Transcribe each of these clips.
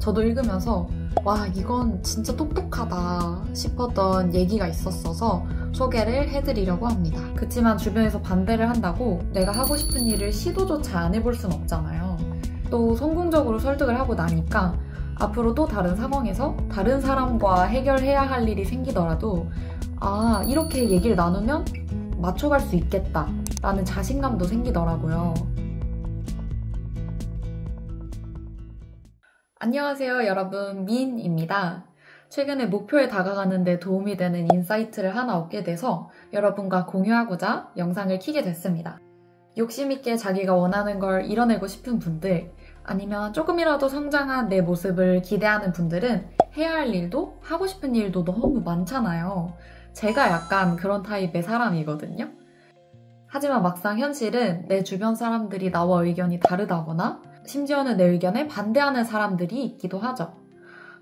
저도 읽으면서 와, 이건 진짜 똑똑하다 싶었던 얘기가 있었어서 소개를 해드리려고 합니다. 그치만 주변에서 반대를 한다고 내가 하고 싶은 일을 시도조차 안 해볼 순 없잖아요. 또 성공적으로 설득을 하고 나니까 앞으로 또 다른 상황에서 다른 사람과 해결해야 할 일이 생기더라도 아, 이렇게 얘기를 나누면 맞춰갈 수 있겠다 라는 자신감도 생기더라고요. 안녕하세요, 여러분. 미인입니다. 최근에 목표에 다가가는데 도움이 되는 인사이트를 하나 얻게 돼서 여러분과 공유하고자 영상을 켜게 됐습니다. 욕심있게 자기가 원하는 걸 이뤄내고 싶은 분들, 아니면 조금이라도 성장한 내 모습을 기대하는 분들은 해야 할 일도 하고 싶은 일도 너무 많잖아요. 제가 약간 그런 타입의 사람이거든요. 하지만 막상 현실은 내 주변 사람들이 나와 의견이 다르다거나 심지어는 내 의견에 반대하는 사람들이 있기도 하죠.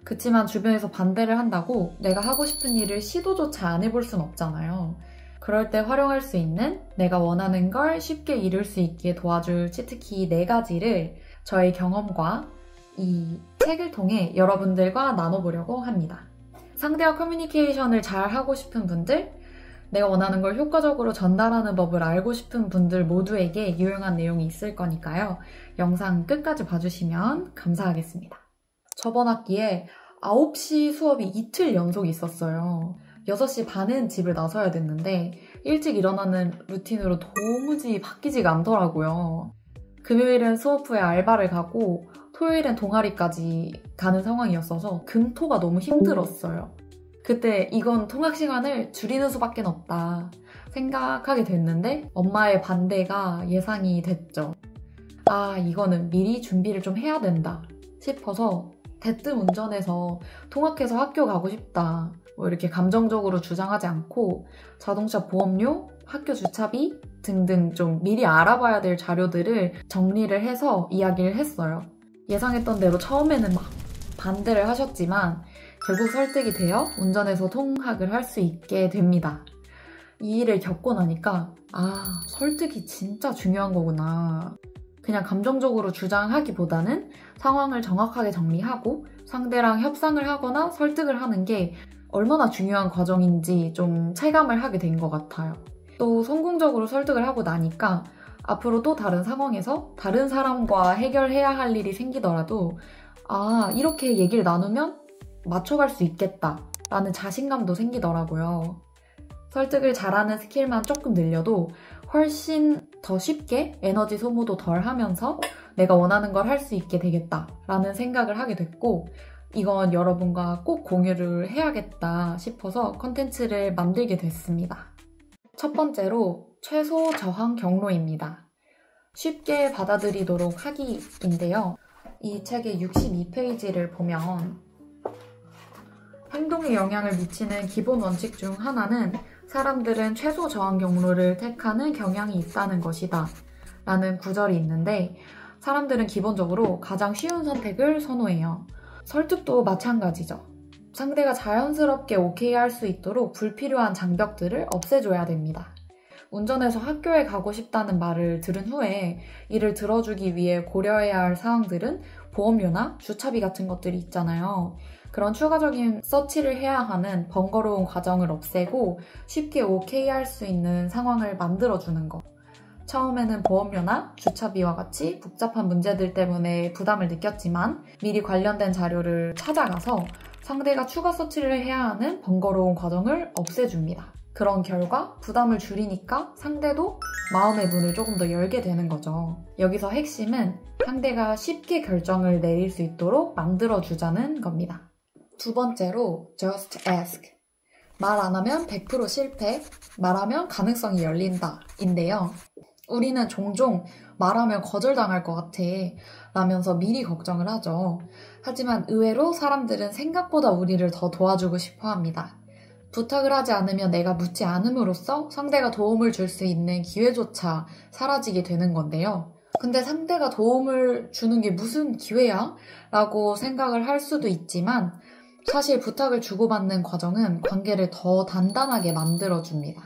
그치만 주변에서 반대를 한다고 내가 하고 싶은 일을 시도조차 안 해볼 순 없잖아요. 그럴 때 활용할 수 있는 내가 원하는 걸 쉽게 이룰 수 있게 도와줄 치트키 4가지를 저의 경험과 이 책을 통해 여러분들과 나눠보려고 합니다. 상대와 커뮤니케이션을 잘 하고 싶은 분들, 내가 원하는 걸 효과적으로 전달하는 법을 알고 싶은 분들 모두에게 유용한 내용이 있을 거니까요. 영상 끝까지 봐주시면 감사하겠습니다. 저번 학기에 9시 수업이 이틀 연속 있었어요. 6시 반엔 집을 나서야 됐는데 일찍 일어나는 루틴으로 도무지 바뀌지가 않더라고요. 금요일은 수업 후에 알바를 가고 토요일엔 동아리까지 가는 상황이었어서 금토가 너무 힘들었어요. 그때 이건 통학 시간을 줄이는 수밖에 없다 생각하게 됐는데 엄마의 반대가 예상이 됐죠. 아, 이거는 미리 준비를 좀 해야 된다 싶어서 대뜸 운전해서 통학해서 학교 가고 싶다 뭐 이렇게 감정적으로 주장하지 않고 자동차 보험료, 학교 주차비 등등 좀 미리 알아봐야 될 자료들을 정리를 해서 이야기를 했어요. 예상했던 대로 처음에는 막 반대를 하셨지만 결국 설득이 되어 운전해서 통학을 할 수 있게 됩니다. 이 일을 겪고 나니까 아, 설득이 진짜 중요한 거구나. 그냥 감정적으로 주장하기보다는 상황을 정확하게 정리하고 상대랑 협상을 하거나 설득을 하는 게 얼마나 중요한 과정인지 좀 체감을 하게 된 것 같아요. 또 성공적으로 설득을 하고 나니까 앞으로 또 다른 상황에서 다른 사람과 해결해야 할 일이 생기더라도 아, 이렇게 얘기를 나누면 맞춰갈 수 있겠다 라는 자신감도 생기더라고요. 설득을 잘하는 스킬만 조금 늘려도 훨씬 더 쉽게 에너지 소모도 덜 하면서 내가 원하는 걸 할 수 있게 되겠다 라는 생각을 하게 됐고 이건 여러분과 꼭 공유를 해야겠다 싶어서 컨텐츠를 만들게 됐습니다. 첫 번째로 최소 저항 경로입니다. 쉽게 받아들이도록 하기인데요. 이 책의 62페이지를 보면 행동에 영향을 미치는 기본 원칙 중 하나는 사람들은 최소 저항 경로를 택하는 경향이 있다는 것이다 라는 구절이 있는데 사람들은 기본적으로 가장 쉬운 선택을 선호해요. 설득도 마찬가지죠. 상대가 자연스럽게 오케이 할 수 있도록 불필요한 장벽들을 없애줘야 됩니다. 운전해서 학교에 가고 싶다는 말을 들은 후에 이를 들어주기 위해 고려해야 할 사항들은 보험료나 주차비 같은 것들이 있잖아요. 그런 추가적인 서치를 해야 하는 번거로운 과정을 없애고 쉽게 오케이 할 수 있는 상황을 만들어주는 것. 처음에는 보험료나 주차비와 같이 복잡한 문제들 때문에 부담을 느꼈지만 미리 관련된 자료를 찾아가서 상대가 추가 서치를 해야 하는 번거로운 과정을 없애줍니다. 그런 결과 부담을 줄이니까 상대도 마음의 문을 조금 더 열게 되는 거죠. 여기서 핵심은 상대가 쉽게 결정을 내릴 수 있도록 만들어주자는 겁니다. 두 번째로 just ask. 말 안 하면 100% 실패, 말하면 가능성이 열린다 인데요. 우리는 종종 말하면 거절당할 것 같아 라면서 미리 걱정을 하죠. 하지만 의외로 사람들은 생각보다 우리를 더 도와주고 싶어 합니다. 부탁을 하지 않으면 내가 묻지 않음으로써 상대가 도움을 줄 수 있는 기회조차 사라지게 되는 건데요. 근데 상대가 도움을 주는 게 무슨 기회야? 라고 생각을 할 수도 있지만 사실 부탁을 주고받는 과정은 관계를 더 단단하게 만들어줍니다.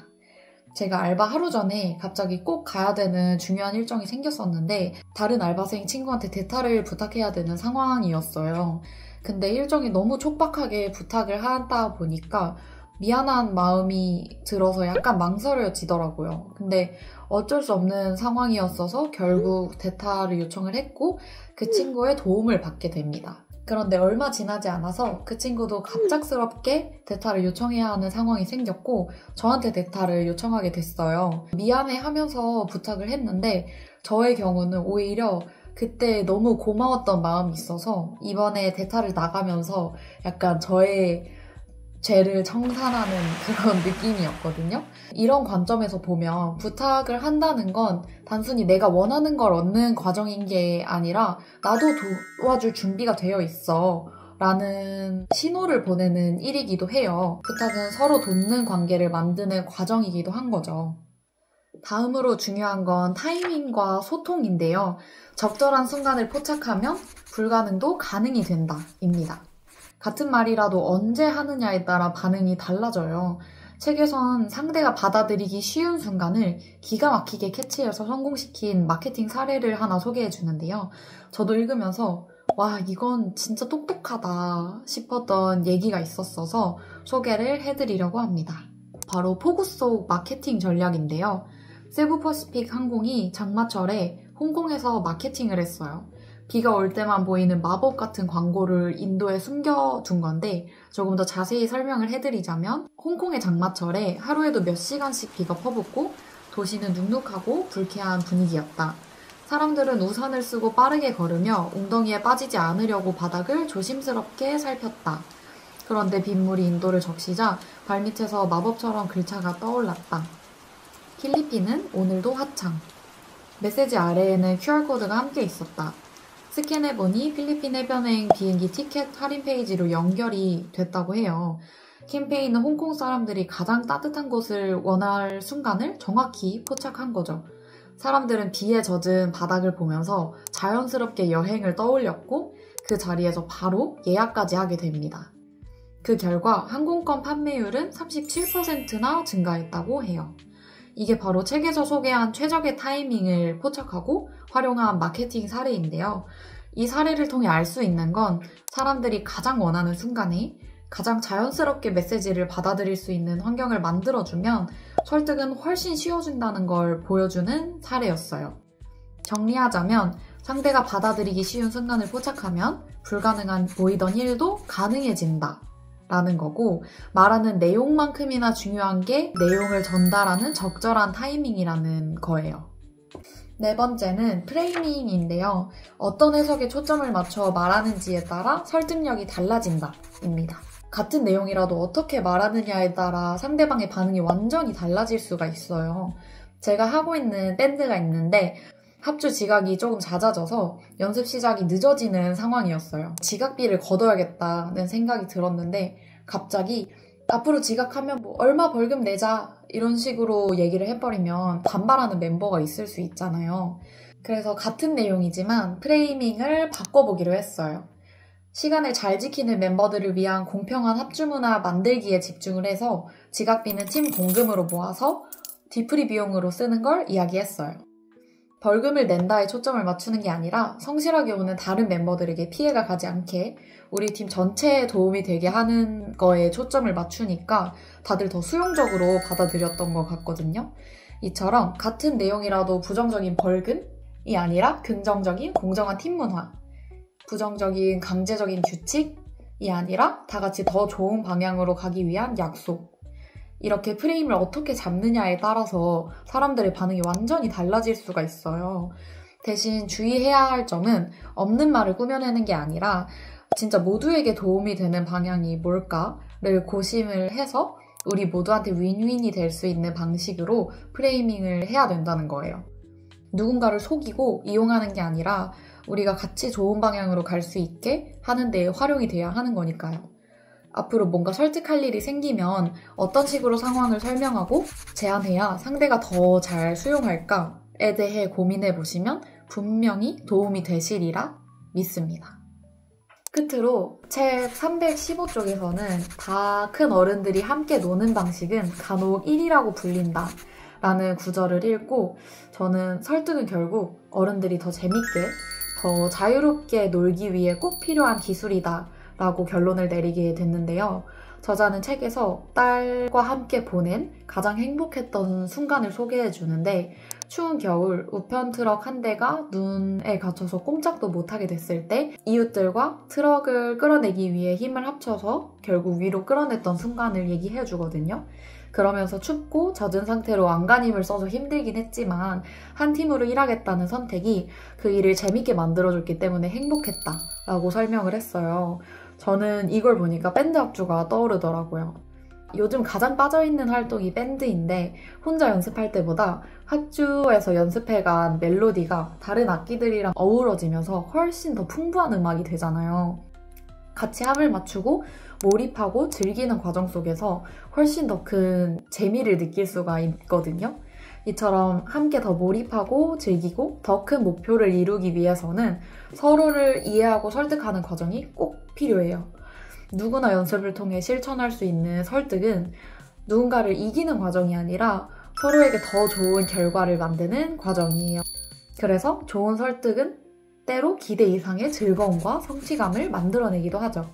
제가 알바 하루 전에 갑자기 꼭 가야 되는 중요한 일정이 생겼었는데 다른 알바생 친구한테 대타를 부탁해야 되는 상황이었어요. 근데 일정이 너무 촉박하게 부탁을 하다 보니까 미안한 마음이 들어서 약간 망설여지더라고요. 근데 어쩔 수 없는 상황이었어서 결국 대타를 요청을 했고 그 친구의 도움을 받게 됩니다. 그런데 얼마 지나지 않아서 그 친구도 갑작스럽게 대타를 요청해야 하는 상황이 생겼고 저한테 대타를 요청하게 됐어요. 미안해 하면서 부탁을 했는데 저의 경우는 오히려 그때 너무 고마웠던 마음이 있어서 이번에 대타를 나가면서 약간 저의 죄를 청산하는 그런 느낌이었거든요. 이런 관점에서 보면 부탁을 한다는 건 단순히 내가 원하는 걸 얻는 과정인 게 아니라 나도 도와줄 준비가 되어 있어 라는 신호를 보내는 일이기도 해요. 부탁은 서로 돕는 관계를 만드는 과정이기도 한 거죠. 다음으로 중요한 건 타이밍과 소통인데요. 적절한 순간을 포착하면 불가능도 가능이 된다 입니다. 같은 말이라도 언제 하느냐에 따라 반응이 달라져요. 책에선 상대가 받아들이기 쉬운 순간을 기가 막히게 캐치해서 성공시킨 마케팅 사례를 하나 소개해 주는데요. 저도 읽으면서 와, 이건 진짜 똑똑하다 싶었던 얘기가 있었어서 소개를 해드리려고 합니다. 바로 폭우 속 마케팅 전략인데요. 세부퍼시픽 항공이 장마철에 홍콩에서 마케팅을 했어요. 비가 올 때만 보이는 마법 같은 광고를 인도에 숨겨둔 건데 조금 더 자세히 설명을 해드리자면 홍콩의 장마철에 하루에도 몇 시간씩 비가 퍼붓고 도시는 눅눅하고 불쾌한 분위기였다. 사람들은 우산을 쓰고 빠르게 걸으며 웅덩이에 빠지지 않으려고 바닥을 조심스럽게 살폈다. 그런데 빗물이 인도를 적시자 발밑에서 마법처럼 글자가 떠올랐다. 필리핀은 오늘도 화창. 메시지 아래에는 QR코드가 함께 있었다. 스캔해보니 필리핀 해변행 비행기 티켓 할인 페이지로 연결이 됐다고 해요. 캠페인은 홍콩 사람들이 가장 따뜻한 곳을 원할 순간을 정확히 포착한 거죠. 사람들은 비에 젖은 바닥을 보면서 자연스럽게 여행을 떠올렸고 그 자리에서 바로 예약까지 하게 됩니다. 그 결과 항공권 판매율은 37%나 증가했다고 해요. 이게 바로 책에서 소개한 최적의 타이밍을 포착하고 활용한 마케팅 사례인데요. 이 사례를 통해 알 수 있는 건 사람들이 가장 원하는 순간에 가장 자연스럽게 메시지를 받아들일 수 있는 환경을 만들어주면 설득은 훨씬 쉬워진다는 걸 보여주는 사례였어요. 정리하자면 상대가 받아들이기 쉬운 순간을 포착하면 불가능한 보이던 일도 가능해진다. 라는 거고 말하는 내용만큼이나 중요한 게 내용을 전달하는 적절한 타이밍이라는 거예요. 네 번째는 프레이밍인데요. 어떤 해석에 초점을 맞춰 말하는지에 따라 설득력이 달라진다 입니다. 같은 내용이라도 어떻게 말하느냐에 따라 상대방의 반응이 완전히 달라질 수가 있어요. 제가 하고 있는 밴드가 있는데 합주 지각이 조금 잦아져서 연습 시작이 늦어지는 상황이었어요. 지각비를 걷어야겠다는 생각이 들었는데 갑자기 앞으로 지각하면 뭐 얼마 벌금 내자 이런 식으로 얘기를 해버리면 반발하는 멤버가 있을 수 있잖아요. 그래서 같은 내용이지만 프레이밍을 바꿔보기로 했어요. 시간을 잘 지키는 멤버들을 위한 공평한 합주 문화 만들기에 집중을 해서 지각비는 팀 공금으로 모아서 뒤풀이 비용으로 쓰는 걸 이야기했어요. 벌금을 낸다에 초점을 맞추는 게 아니라 성실하게 오는 다른 멤버들에게 피해가 가지 않게 우리 팀 전체에 도움이 되게 하는 거에 초점을 맞추니까 다들 더 수용적으로 받아들였던 것 같거든요. 이처럼 같은 내용이라도 부정적인 벌금이 아니라 긍정적인 공정한 팀 문화, 부정적인 강제적인 규칙이 아니라 다 같이 더 좋은 방향으로 가기 위한 약속, 이렇게 프레임을 어떻게 잡느냐에 따라서 사람들의 반응이 완전히 달라질 수가 있어요. 대신 주의해야 할 점은 없는 말을 꾸며내는 게 아니라 진짜 모두에게 도움이 되는 방향이 뭘까를 고심을 해서 우리 모두한테 윈윈이 될 수 있는 방식으로 프레이밍을 해야 된다는 거예요. 누군가를 속이고 이용하는 게 아니라 우리가 같이 좋은 방향으로 갈 수 있게 하는 데 활용이 돼야 하는 거니까요. 앞으로 뭔가 설득할 일이 생기면 어떤 식으로 상황을 설명하고 제안해야 상대가 더 잘 수용할까에 대해 고민해 보시면 분명히 도움이 되시리라 믿습니다. 끝으로 책 315쪽에서는 다 큰 어른들이 함께 노는 방식은 간혹 1이라고 불린다 라는 구절을 읽고 저는 설득은 결국 어른들이 더 재밌게, 더 자유롭게 놀기 위해 꼭 필요한 기술이다 라고 결론을 내리게 됐는데요. 저자는 책에서 딸과 함께 보낸 가장 행복했던 순간을 소개해 주는데 추운 겨울 우편 트럭 한 대가 눈에 갇혀서 꼼짝도 못하게 됐을 때 이웃들과 트럭을 끌어내기 위해 힘을 합쳐서 결국 위로 끌어냈던 순간을 얘기해 주거든요. 그러면서 춥고 젖은 상태로 안간힘을 써서 힘들긴 했지만 한 팀으로 일하겠다는 선택이 그 일을 재밌게 만들어줬기 때문에 행복했다라고 설명을 했어요. 저는 이걸 보니까 밴드 합주가 떠오르더라고요. 요즘 가장 빠져있는 활동이 밴드인데 혼자 연습할 때보다 합주에서 연습해간 멜로디가 다른 악기들이랑 어우러지면서 훨씬 더 풍부한 음악이 되잖아요. 같이 합을 맞추고 몰입하고 즐기는 과정 속에서 훨씬 더 큰 재미를 느낄 수가 있거든요. 이처럼 함께 더 몰입하고 즐기고 더 큰 목표를 이루기 위해서는 서로를 이해하고 설득하는 과정이 꼭 필요해요. 누구나 연습을 통해 실천할 수 있는 설득은 누군가를 이기는 과정이 아니라 서로에게 더 좋은 결과를 만드는 과정이에요. 그래서 좋은 설득은 때로 기대 이상의 즐거움과 성취감을 만들어내기도 하죠.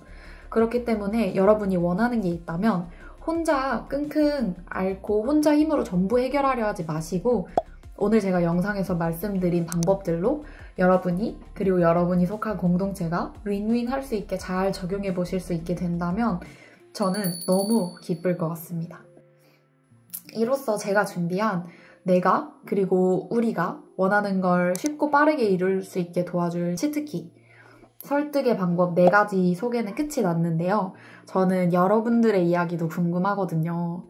그렇기 때문에 여러분이 원하는 게 있다면 혼자 끙끙 앓고 혼자 힘으로 전부 해결하려 하지 마시고 오늘 제가 영상에서 말씀드린 방법들로 여러분이 그리고 여러분이 속한 공동체가 윈윈 할 수 있게 잘 적용해 보실 수 있게 된다면 저는 너무 기쁠 것 같습니다. 이로써 제가 준비한 내가 그리고 우리가 원하는 걸 쉽고 빠르게 이룰 수 있게 도와줄 치트키 설득의 방법 4가지 소개는 끝이 났는데요. 저는 여러분들의 이야기도 궁금하거든요.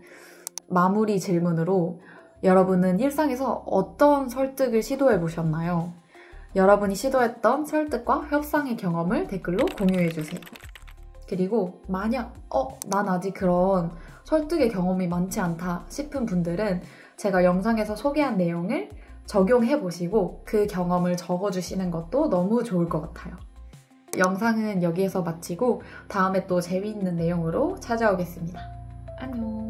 마무리 질문으로 여러분은 일상에서 어떤 설득을 시도해 보셨나요? 여러분이 시도했던 설득과 협상의 경험을 댓글로 공유해 주세요. 그리고 만약 난 아직 그런 설득의 경험이 많지 않다 싶은 분들은 제가 영상에서 소개한 내용을 적용해 보시고 그 경험을 적어주시는 것도 너무 좋을 것 같아요. 영상은 여기에서 마치고 다음에 또 재미있는 내용으로 찾아오겠습니다. 안녕.